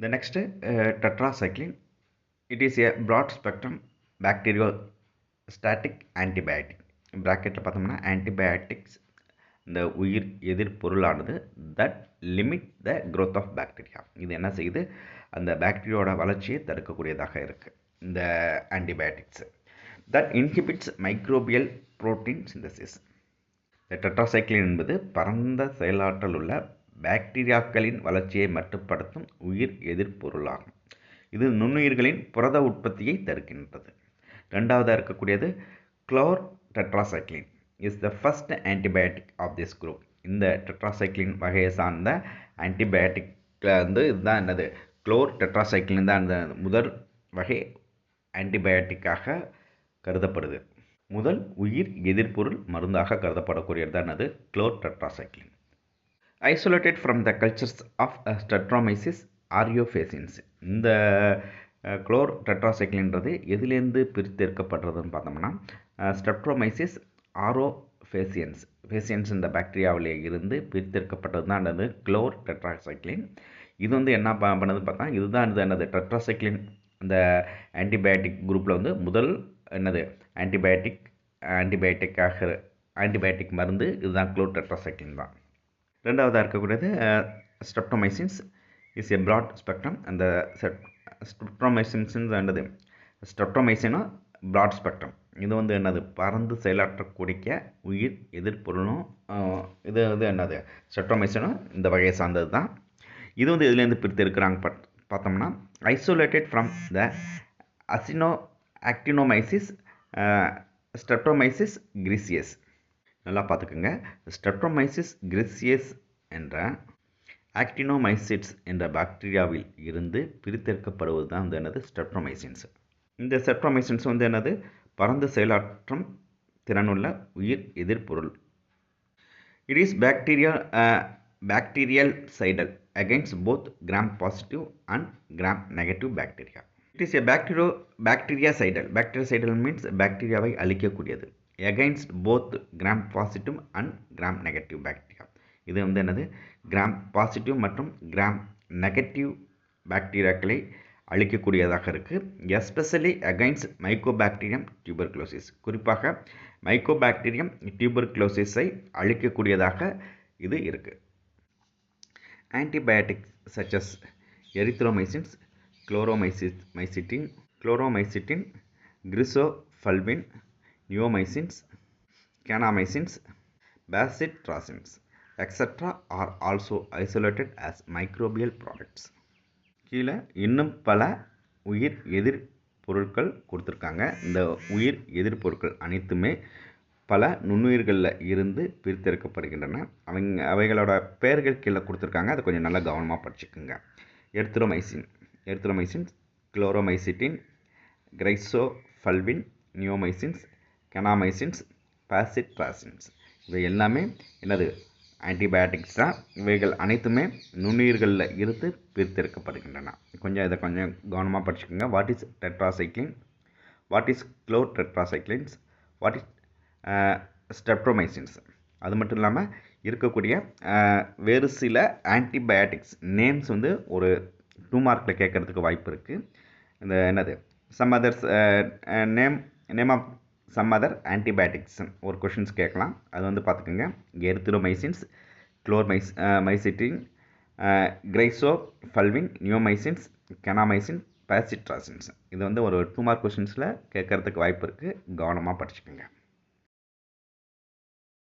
The next tetracycline. It is a broad spectrum bacteriostatic antibiotic. Bracketல பார்த்தோம்னா antibiotics இந்த உயிர் எதிர் பொருளானது that limit the growth of bacteria. இது என்ன செய்யுது, அந்த பாக்டீரியாவோட வளர்ச்சியை தடுக்கக்கூடியதாக இருக்கு இந்த antibiotics. that inhibits microbial protein synthesis. இந்த டெட்ராசைக்ளின் என்பது பரந்த செயலாற்றல் உள்ள பாக்டீரியாக்களின் வளர்ச்சியை மட்டுப்படுத்தும் உயிர் எதிர்ப்பொருளாகும். இது நுண்ணுயிர்களின் புரத உற்பத்தியை தடுக்கின்றது. ரெண்டாவதாக இருக்கக்கூடியது chlortetracycline is the first antibiotic of this group. இந்த டெட்ராசைக்ளின் வகையை சார்ந்த ஆன்டிபயோட்டிக்கில் வந்து இதுதான் என்னது, குளோர் டெட்ராசைக்ளின் தான் இந்த முதல் வகை ஆன்டிபயோட்டிக்காக கருதப்படுது. முதல் உயிர் எதிர்ப்பொருள் மருந்தாக கருதப்படக்கூடியது தான் அது chlortetracycline. Isolated from the cultures of Streptomyces aureofaciens. இந்த குளோர் டெட்ராசைக்ளின்றது எதுலேருந்து பிரித்தெடுக்கப்படுறதுன்னு பார்த்தோம்னா ஸ்ட்ரெப்டோமைசிஸ் ஆரோஃபேசியன்ஸ் ஃபேசியன்ஸ் இந்த பாக்டீரியாவிலே இருந்து பிரித்தெடுக்கப்பட்டது தான் என்னது குளோர் டெட்ராசைக்ளின். இது வந்து என்ன பண்ணது பார்த்தா இதுதான் இது என்னது டெட்ராசைக்ளின் இந்த ஆன்டிபயோட்டிக் குரூப்பில் வந்து முதல் என்னது ஆன்டிபயோட்டிக் மருந்து இதுதான் குளோர் டெட்ராசைக்ளின் தான். ரெண்டாவதாக இருக்கக்கூடியது ஸ்ட்ரெப்டோமைசின்ஸ் இஸ் எ ப்ராட் ஸ்பெக்ட்ரம். அந்த ஸ்ட்ரெப்டோமைசின்ஸ் என்னது ஸ்ட்ரெப்டோமைசினும் ப்ராட் ஸ்பெக்ட்ரம். இது வந்து என்னது பறந்து செயலாற்றக்கூடிய உயிர் எதிர்ப்பொருளும் இது வந்து என்னது ஸ்ட்ரெப்டோமைசினும் இந்த வகையை சார்ந்தது தான். இது வந்து இதுலேருந்து பிரித்து இருக்கிறாங்க பார்த்தோம்னா ஐசோலேட்டட் ஃப்ரம் த ஆக்டினோமைசிஸ் ஸ்ட்ரெப்டோமைசிஸ் கிரிசியஸ். நல்லா பார்த்துக்குங்க, ஸ்ட்ரெப்டோமைசிஸ் கிரிசியஸ் என்ற ஆக்டினோமைசிட்ஸ் என்ற பாக்டீரியாவில் இருந்து பிரித்தெடுக்கப்படுவது தான் வந்து என்னது ஸ்ட்ரெப்டோமைசின்ஸ். இந்த ஸ்ட்ரெப்டோமைசின்ஸ் வந்து என்னது பரந்து செயலாற்றும் திறனுள்ள உயிர் எதிர்ப்பொருள். It is bactericidal against both gram positive and gram negative bacteria. It is a bactericidal. Bactericidal means பாக்டீரியாவை அழிக்கக்கூடியது. against both gram positive and gram negative bacteria. இது வந்து என்னது கிராம் பாசிட்டிவ் மற்றும் கிராம் நெகட்டிவ் பாக்டீரியாக்களை அழிக்கக்கூடியதாக இருக்குது. Especially against Mycobacterium tuberculosis. குறிப்பாக Mycobacterium டியூபர்குலோசிஸை அழிக்கக்கூடியதாக இது இருக்குது. Antibiotics such as erythromycins, chloromycetin, grisofulvin, neomycins, kanamycins, bacitracins, etc. are also isolated as microbial products. கீழே இன்னும் பல உயிர் எதிர் பொருட்கள் கொடுத்துருக்காங்க. இந்த உயிர் எதிர் பொருட்கள் அனைத்துமே பல நுண்ணுயிர்களில் இருந்து பிரித்தெடுக்கப்படுகின்றன. அவைகளோட பெயர்கள் கீழே கொடுத்துருக்காங்க, அதை கொஞ்சம் நல்லா கவனமாக படிச்சுக்கோங்க. எர்த்ரோமைசின், குளோரோமைசிட்டின், கிரைசோஃபல்வின், நியோமைசின்ஸ், கெனாமைசின்ஸ், பாசிட்ராசின்ஸ் இவை எல்லாமே என்னது ஆன்டிபயோட்டிக்ஸ் தான். இவைகள் அனைத்துமே நுண்ணுயிர்களில் இருந்து பிரித்தெடுக்கப்படுகின்றன. இதை கொஞ்சம் கவனமாக படிச்சுக்கோங்க. What is tetracycline, what is chlortetracyclines, what is streptomycins. அது மட்டும் இல்லாமல் இருக்கக்கூடிய வேறு சில ஆன்டிபயோட்டிக்ஸ் நேம்ஸ் வந்து ஒரு 2 மார்க்கில் கேட்கறதுக்கு வாய்ப்பு இருக்குது. இந்த என்னது some others name of some other antibiotics ஒரு கொஷின்ஸ் கேட்கலாம். அது வந்து பார்த்துக்கோங்க. Erythromycins, chloromycetin, griseofulvin, neomycins, kanamycin, bacitracins. இது வந்து ஒரு 2 மார்க் கொஷின்ஸில் கேட்கறதுக்கு வாய்ப்பு இருக்குது. கவனமாக படிச்சுக்கோங்க.